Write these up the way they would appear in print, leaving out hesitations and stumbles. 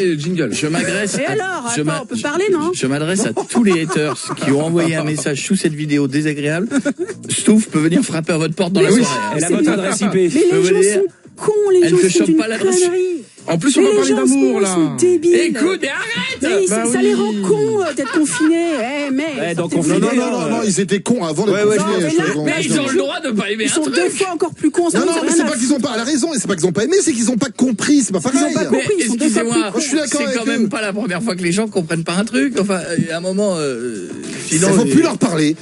les jingles. Je m'adresse Et alors, on peut parler, non? Je m'adresse à tous les haters qui ont envoyé un message sous cette vidéo désagréable. Stouff peut venir frapper à votre porte dans la soirée. Elle a votre adresse IP. Mais les gens sont cons, les gens font une connerie. En plus, on va parler d'amour, là. Ils sont débiles. Écoute, mais arrête! Mais ça les rend cons d'être confinés. donc Non, ils étaient cons avant d'être confinés. Mais ils ont le droit de pas aimer Ils un sont truc. 2 fois encore plus cons. Non, mais c'est pas qu'ils ont pas la raison, et c'est pas qu'ils ont pas aimé, c'est qu'ils ont pas compris, c'est pas pareil. Ils ont pas compris, ils sont 2 fois plus Excusez-moi, cons. Je suis d'accord c'est avec quand même eux. pas la première fois que les gens comprennent pas un truc. Enfin, à un moment, sinon. Faut plus leur parler,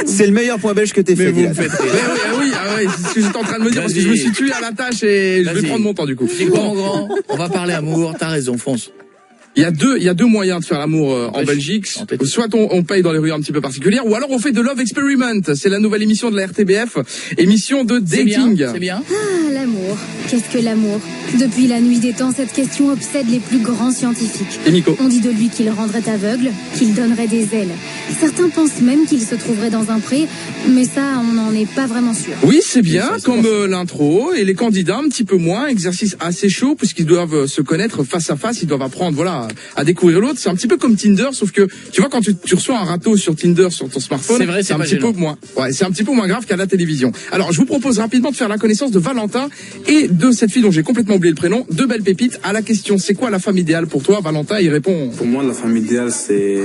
C'est le meilleur point belge que t'aies Mais fait. vous me Dylan. faites rire. Oui, c'est ce que j'étais en train de me dire, parce que Vas-y. je me suis tué à la tâche et je vais Vas-y. prendre mon temps, du coup. C'est quoi, mon grand? On va parler amour. T'as raison, fonce. Il y a deux moyens de faire l'amour en Belgique. Soit on paye dans les rues un petit peu particulières, ou alors on fait de Love Experiment. C'est la nouvelle émission de la RTBF, émission de dating. C'est bien. Ah, l'amour. Qu'est-ce que l'amour? Depuis la nuit des temps, cette question obsède les plus grands scientifiques. Et Nico. On dit de lui qu'il rendrait aveugle, qu'il donnerait des ailes. Certains pensent même qu'il se trouverait dans un pré, mais ça, on n'en est pas vraiment sûr. Oui, c'est bien, ça, c'est comme bon. l'intro, et les candidats un petit peu moins, exercice assez chaud, puisqu'ils doivent se connaître face à face, ils doivent apprendre, voilà, à découvrir l'autre. C'est un petit peu comme Tinder, sauf que, tu vois, quand tu reçois un râteau sur Tinder, sur ton smartphone, C'est vrai, c'est un pas petit peu gênant. moins, c'est un petit peu moins grave qu'à la télévision. Alors, je vous propose rapidement de faire la connaissance de Valentin et de cette fille dont j'ai complètement oublié le prénom, deux belles pépites. À la question, c'est quoi la femme idéale pour toi? Valentin, il répond. Pour moi, la femme idéale, c'est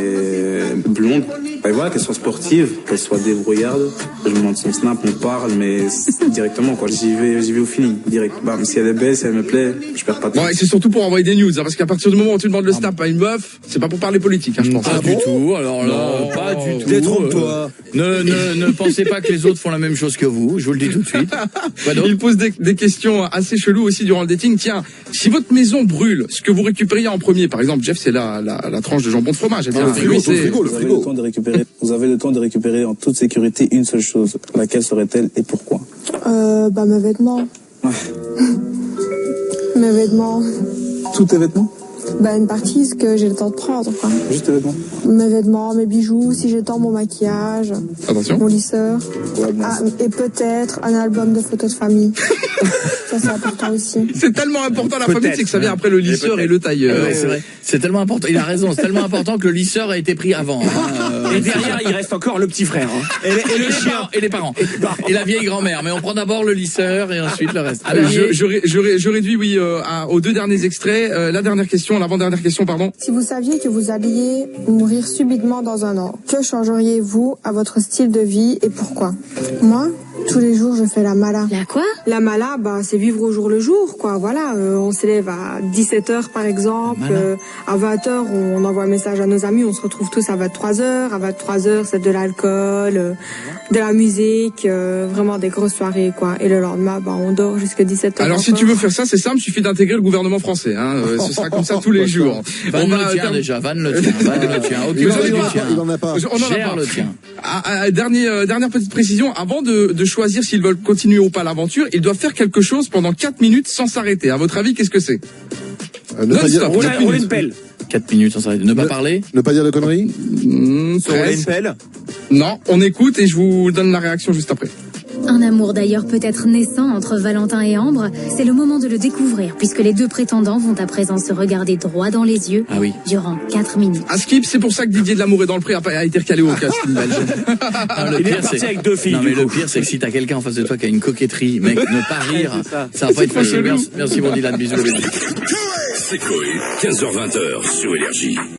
blonde. Et voilà, qu'elle soit sportive, qu'elle soit débrouillarde. Je me montre son snap, on parle, mais directement, quoi. J'y vais au feeling, direct. Bah, si elle est belle, si elle me plaît, je perds pas de temps. Ouais, c'est surtout pour envoyer des news, hein, parce qu'à partir du moment où tu demandes le snap à une meuf, c'est pas pour parler politique, hein, je pense. Pas du tout, alors là, Non, pas du tout. Détrompe-toi. Ne pensez pas que les autres font la même chose que vous, je vous le dis tout de suite. Quoi d'autre? Il pose des questions assez cheloues aussi durant le dating. Tiens, si votre maison brûle, ce que vous récupériez en premier, par exemple, Jeff, c'est la tranche de jambon de fromage. Le frigo, Lui, ton c'est- frigo, le Vous avez frigo. le temps de récupérer en toute sécurité une seule chose. Laquelle serait-elle et pourquoi? Mes vêtements. Mes vêtements. Tous tes vêtements? Une partie, ce que j'ai le temps de prendre, quoi. Juste tes vêtements? Mes vêtements, mes bijoux, si j'ai le temps, mon maquillage, Attention. mon lisseur. Ouais, bon. Et peut-être un album de photos de famille. Ça, c'est important aussi. C'est tellement important la famille, Peut-être, c'est que ça vient après le lisseur et le tailleur. Ouais, c'est vrai. C'est tellement important. Il a raison. C'est tellement important que le lisseur a été pris avant. Et derrière, il reste encore le petit frère. Hein. Et le chien. Et les parents. Et la vieille grand-mère. Mais on prend d'abord le lisseur et ensuite le reste. Je réduis, oui, aux deux derniers extraits. La dernière question, l'avant-dernière question, pardon. Si vous saviez que vous alliez mourir subitement dans un an, que changeriez-vous à votre style de vie et pourquoi? Moi, tous les jours, je fais la mala. La quoi? La mala, c'est vivre au jour le jour, quoi. Voilà, on s'élève à 17h, par exemple. À 20h, on envoie un message à nos amis. On se retrouve tous à 23h. À 23h, c'est de l'alcool, de la musique, vraiment des grosses soirées, quoi. Et le lendemain, on dort jusqu'à 17h. Alors, si tu veux faire ça, c'est simple, il suffit d'intégrer le gouvernement français. Hein. Ce sera comme ça tous les jours. Van le tien déjà. Van le tien. Il Aucune en a pas. On en a Gère pas. le tien. Dernière petite précision, avant de choisir s'ils veulent continuer ou pas l'aventure, ils doivent faire quelque chose pendant 4 minutes sans s'arrêter. À votre avis, qu'est-ce que c'est? Non-stop, Rouler 4 une minutes. pelle. 4 minutes sans s'arrêter. Ne pas parler. Ne pas dire de conneries? Rouler une Presque. pelle. Non, on écoute et je vous donne la réaction juste après. Un amour d'ailleurs peut-être naissant entre Valentin et Ambre. C'est le moment de le découvrir, puisque les deux prétendants vont à présent se regarder droit dans les yeux Ah oui. durant 4 minutes. À Skip, c'est pour ça que Didier de l'amour est dans le pré a été recalé au casting belge. Le Il est pire, parti c'est avec 2 filles. Non, mais du le coup. pire, c'est que si t'as quelqu'un en face de toi qui a une coquetterie, mec, ne pas rire, ça va pas être facile. Merci, bon Dylan, bisous. C'est Coé, 15h-20h sur Énergie.